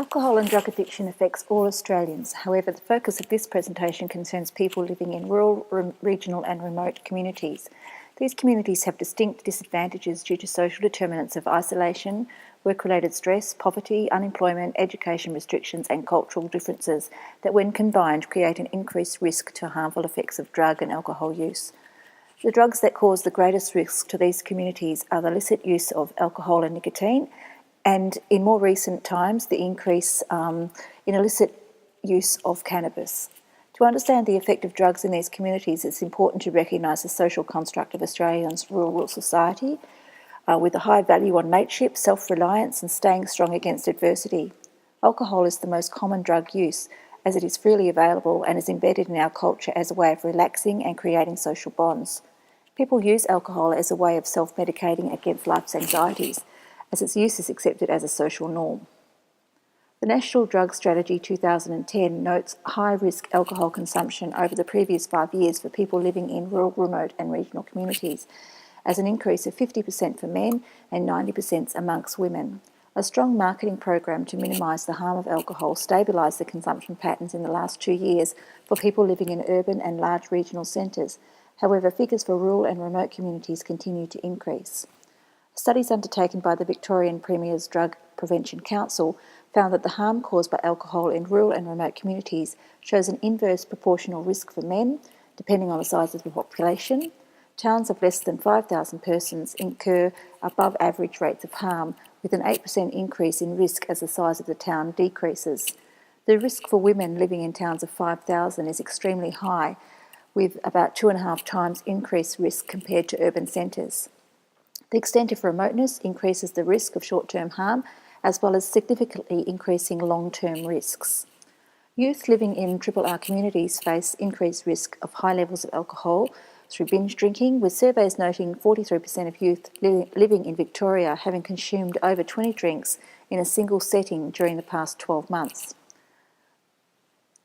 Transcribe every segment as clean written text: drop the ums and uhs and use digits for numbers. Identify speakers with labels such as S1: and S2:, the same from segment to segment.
S1: Alcohol and drug addiction affects all Australians. However, the focus of this presentation concerns people living in rural, regional and remote communities. These communities have distinct disadvantages due to social determinants of isolation, work-related stress, poverty, unemployment, education restrictions and cultural differences that, when combined, create an increased risk to harmful effects of drug and alcohol use. The drugs that cause the greatest risk to these communities are the illicit use of alcohol and nicotine, and in more recent times, the increase in illicit use of cannabis. To understand the effect of drugs in these communities, it's important to recognise the social construct of Australia's rural society, with a high value on mateship, self-reliance and staying strong against adversity. Alcohol is the most common drug use, as it is freely available and is embedded in our culture as a way of relaxing and creating social bonds. People use alcohol as a way of self-medicating against life's anxieties, as its use is accepted as a social norm. The National Drug Strategy 2010 notes high-risk alcohol consumption over the previous 5 years for people living in rural, remote and regional communities, as an increase of 50% for men and 90% amongst women. A strong marketing program to minimise the harm of alcohol stabilised the consumption patterns in the last 2 years for people living in urban and large regional centres. However, figures for rural and remote communities continue to increase. Studies undertaken by the Victorian Premier's Drug Prevention Council found that the harm caused by alcohol in rural and remote communities shows an inverse proportional risk for men, depending on the size of the population. Towns of less than 5,000 persons incur above average rates of harm, with an 8% increase in risk as the size of the town decreases. The risk for women living in towns of 5,000 is extremely high, with about 2.5 times increased risk compared to urban centres. The extent of remoteness increases the risk of short-term harm, as well as significantly increasing long-term risks. Youth living in R communities face increased risk of high levels of alcohol through binge drinking, with surveys noting 43% of youth living in Victoria having consumed over 20 drinks in a single setting during the past 12 months.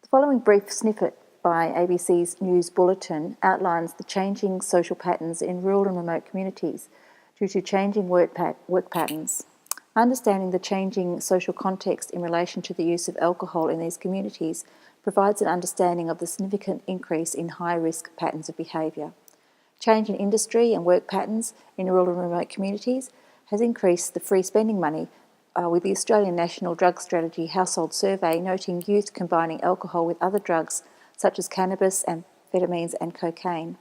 S1: The following brief snippet by ABC's News Bulletin outlines the changing social patterns in rural and remote communities due to changing work patterns. Understanding the changing social context in relation to the use of alcohol in these communities provides an understanding of the significant increase in high-risk patterns of behaviour. Change in industry and work patterns in rural and remote communities has increased the free spending money, with the Australian National Drug Strategy Household Survey noting youth combining alcohol with other drugs such as cannabis, amphetamines and cocaine.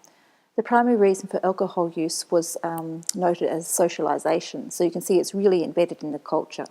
S1: The primary reason for alcohol use was noted as socialisation, so you can see it's really embedded in the culture.